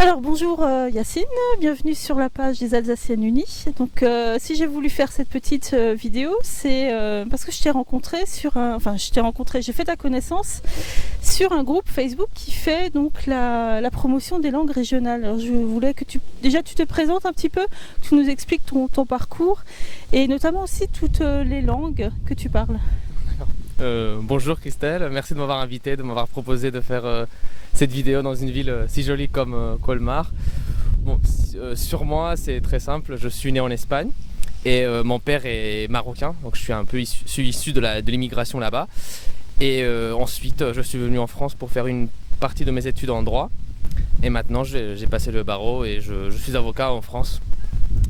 Alors bonjour Yacine, bienvenue sur la page des Alsaciennes Unies. Donc si j'ai voulu faire cette petite vidéo, c'est parce que je t'ai rencontré j'ai fait ta connaissance sur un groupe Facebook qui fait donc la promotion des langues régionales. Alors je voulais que tu te présentes un petit peu, que tu nous expliques ton parcours et notamment aussi toutes les langues que tu parles. Bonjour Christelle, merci de m'avoir invité, de m'avoir proposé de faire cette vidéo dans une ville si jolie comme Colmar. Sur moi, c'est très simple, je suis né en Espagne et mon père est marocain, donc je suis issu de l'immigration là-bas. Et ensuite, je suis venu en France pour faire une partie de mes études en droit. Et maintenant, j'ai passé le barreau et je suis avocat en France.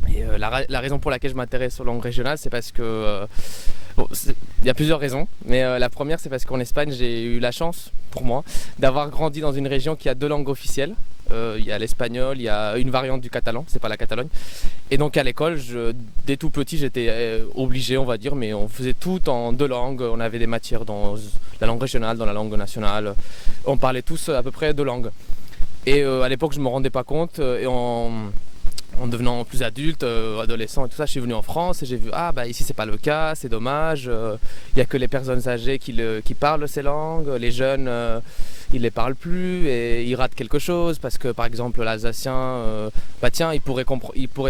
Et la raison pour laquelle je m'intéresse aux langues régionales, c'est parce que il y a plusieurs raisons, mais la première c'est parce qu'en Espagne j'ai eu la chance, pour moi, d'avoir grandi dans une région qui a deux langues officielles. Il y a l'espagnol, il y a une variante du catalan, c'est pas la Catalogne. Et donc à l'école, dès tout petit j'étais obligé, on va dire, mais on faisait tout en deux langues. On avait des matières dans la langue régionale, dans la langue nationale. On parlait tous à peu près deux langues. Et à l'époque je me rendais pas compte, et en devenant plus adulte, adolescent et tout ça, je suis venu en France et j'ai vu ici c'est pas le cas, c'est dommage, il n'y a que les personnes âgées qui parlent ces langues, les jeunes ils les parlent plus et ils ratent quelque chose parce que par exemple l'alsacien il pourrait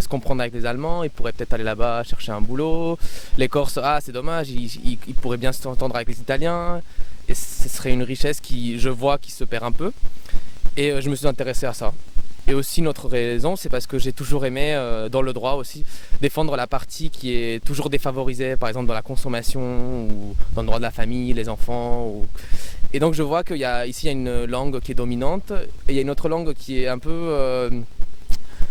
se comprendre avec les Allemands, il pourrait peut-être aller là-bas chercher un boulot, les Corses c'est dommage, il pourrait bien s'entendre avec les Italiens et ce serait une richesse qui se perd un peu et je me suis intéressé à ça. Et aussi notre raison, c'est parce que j'ai toujours aimé, dans le droit aussi, défendre la partie qui est toujours défavorisée, par exemple dans la consommation ou dans le droit de la famille, les enfants. Et donc je vois qu'il y a une langue qui est dominante et il y a une autre langue qui est un peu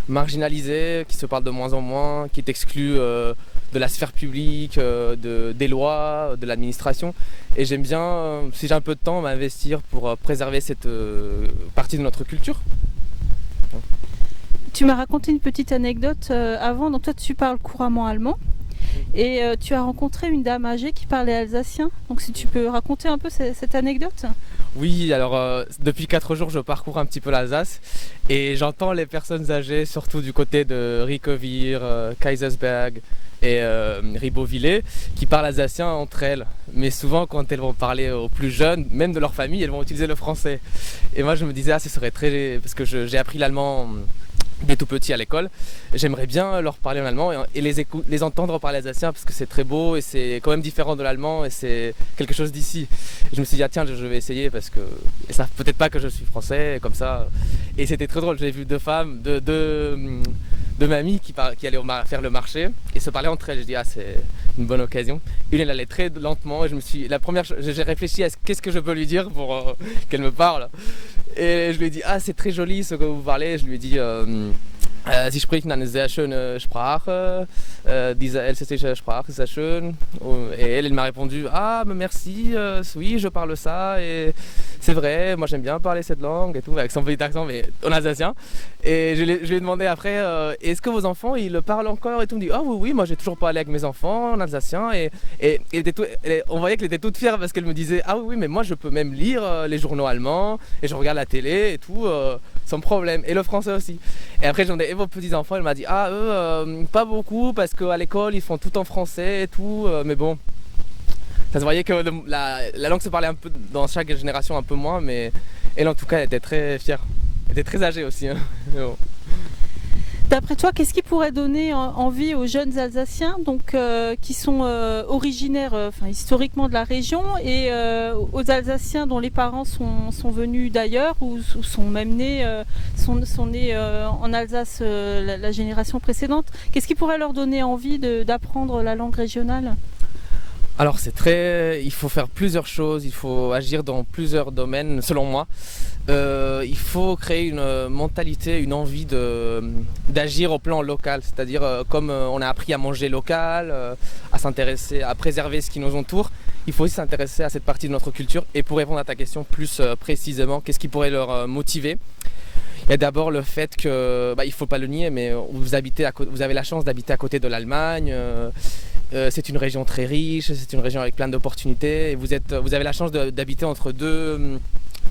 marginalisée, qui se parle de moins en moins, qui est exclue de la sphère publique, des lois, de l'administration. Et j'aime bien, si j'ai un peu de temps, m'investir pour préserver cette partie de notre culture. Tu m'as raconté une petite anecdote avant, donc toi tu parles couramment allemand et tu as rencontré une dame âgée qui parlait alsacien, donc si tu peux raconter un peu cette anecdote. Oui, alors depuis 4 jours je parcours un petit peu l'Alsace et j'entends les personnes âgées surtout du côté de Ricquevire, Kaisersberg et Ribeauvillé qui parlent alsacien entre elles, mais souvent quand elles vont parler aux plus jeunes, même de leur famille, elles vont utiliser le français. Et moi je me disais ce serait parce que j'ai appris l'allemand dès tout petit à l'école, j'aimerais bien leur parler en allemand et les entendre parler alsacien parce que c'est très beau et c'est quand même différent de l'allemand et c'est quelque chose d'ici. Je me suis dit tiens je vais essayer parce que ils savent peut-être pas que je suis français comme ça. Et c'était très drôle, j'ai vu deux femmes, deux mamies qui allaient faire le marché et se parlaient entre elles. Je dis c'est une bonne occasion. Une elle allait très lentement et j'ai réfléchi à qu'est-ce que je peux lui dire pour qu'elle me parle. Et je lui ai dit c'est très joli ce que vous parlez. Je lui ai dit Sie sprechen eine sehr schöne Sprache, diese elsässische Sprache, c'est schön. Et elle m'a répondu mais merci, oui je parle ça et c'est vrai, moi j'aime bien parler cette langue et tout, avec son petit accent mais en alsacien. Et je lui ai demandé après est-ce que vos enfants ils le parlent encore et tout. Il me dit oui, moi j'ai toujours parlé avec mes enfants en alsacien et on voyait qu'elle était toute fière parce qu'elle me disait oui mais moi je peux même lire les journaux allemands et je regarde la télé et tout sans problème, et le français aussi. Et après j'en ai vos petits enfants, elle m'a dit eux pas beaucoup parce qu'à l'école ils font tout en français et tout, mais bon ça se voyait que la langue se parlait un peu dans chaque génération un peu moins, mais elle en tout cas elle était très fière, elle était très âgée aussi bon. D'après toi, qu'est-ce qui pourrait donner envie aux jeunes Alsaciens qui sont originaires historiquement de la région et aux Alsaciens dont les parents sont venus d'ailleurs ou sont même nés, sont nés en Alsace la génération précédente? Qu'est-ce qui pourrait leur donner envie d'apprendre la langue régionale? Alors il faut faire plusieurs choses, il faut agir dans plusieurs domaines selon moi. Il faut créer une mentalité, une envie d'agir au plan local, c'est-à-dire comme on a appris à manger local, à s'intéresser, à préserver ce qui nous entoure, il faut aussi s'intéresser à cette partie de notre culture. Et pour répondre à ta question plus précisément, qu'est-ce qui pourrait leur motiver? Il y a d'abord le fait que, il ne faut pas le nier, mais vous avez la chance d'habiter à côté de l'Allemagne. C'est une région très riche, c'est une région avec plein d'opportunités. Et vous avez la chance d'habiter entre deux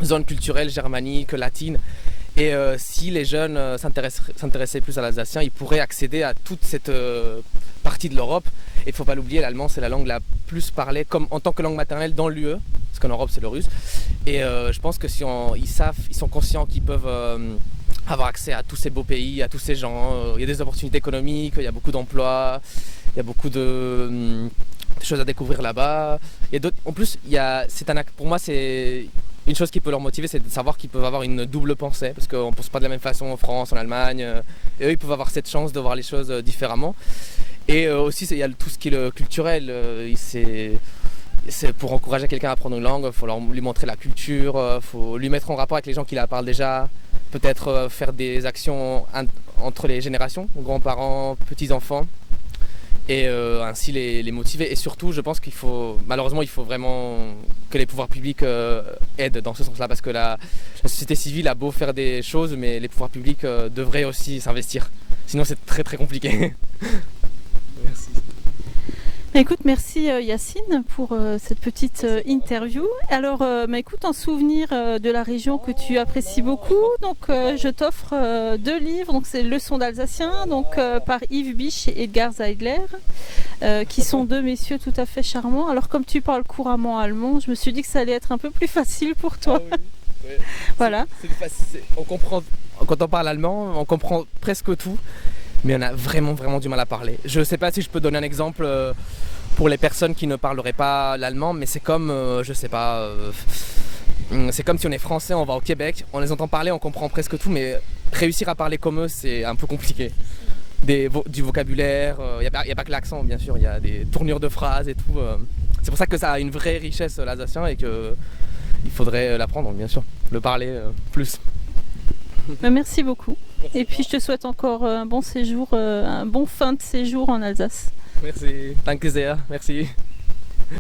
zones culturelles germaniques, latines. Et si les jeunes s'intéressaient plus à l'alsacien, ils pourraient accéder à toute cette partie de l'Europe. Et il ne faut pas l'oublier, l'allemand c'est la langue la plus parlée comme, en tant que langue maternelle dans l'UE, parce qu'en Europe c'est le russe. Et je pense que si ils sont conscients qu'ils peuvent avoir accès à tous ces beaux pays, à tous ces gens, il y a des opportunités économiques, il y a beaucoup d'emplois, il y a beaucoup de choses à découvrir là-bas. En plus, pour moi c'est une chose qui peut leur motiver, c'est de savoir qu'ils peuvent avoir une double pensée, parce qu'on ne pense pas de la même façon en France, en Allemagne, et eux ils peuvent avoir cette chance de voir les choses différemment. Et aussi il y a tout ce qui est le culturel, c'est pour encourager quelqu'un à apprendre une langue, il faut lui montrer la culture, il faut lui mettre en rapport avec les gens qui la parlent déjà, peut-être faire des actions entre les générations, grands-parents, petits-enfants, et ainsi les motiver. Et surtout, je pense malheureusement, il faut vraiment que les pouvoirs publics aident dans ce sens-là, parce que la société civile a beau faire des choses, mais les pouvoirs publics devraient aussi s'investir. Sinon, c'est très très compliqué. Merci. Écoute, merci Yacine pour cette petite interview. Alors, écoute, en souvenir de la région que tu apprécies beaucoup, donc je t'offre 2 livres. Donc c'est Leçons d'alsacien, donc par Yves Biche et Edgar Zeidler, qui sont 2 messieurs tout à fait charmants. Alors comme tu parles couramment allemand, je me suis dit que ça allait être un peu plus facile pour toi. Ah oui. Voilà. On comprend, quand on parle allemand, on comprend presque tout. Mais on a vraiment du mal à parler. Je ne sais pas si je peux donner un exemple pour les personnes qui ne parleraient pas l'allemand, mais c'est comme, je sais pas, c'est comme si on est français, on va au Québec, on les entend parler, on comprend presque tout, mais réussir à parler comme eux, c'est un peu compliqué. Du vocabulaire, il n'y a pas que l'accent, bien sûr, il y a des tournures de phrases et tout. C'est pour ça que ça a une vraie richesse l'alsacien et qu'il faudrait l'apprendre, bien sûr, le parler plus. Merci beaucoup. Et puis je te souhaite encore un bon séjour, un bon fin de séjour en Alsace. Merci. Danke sehr. Merci.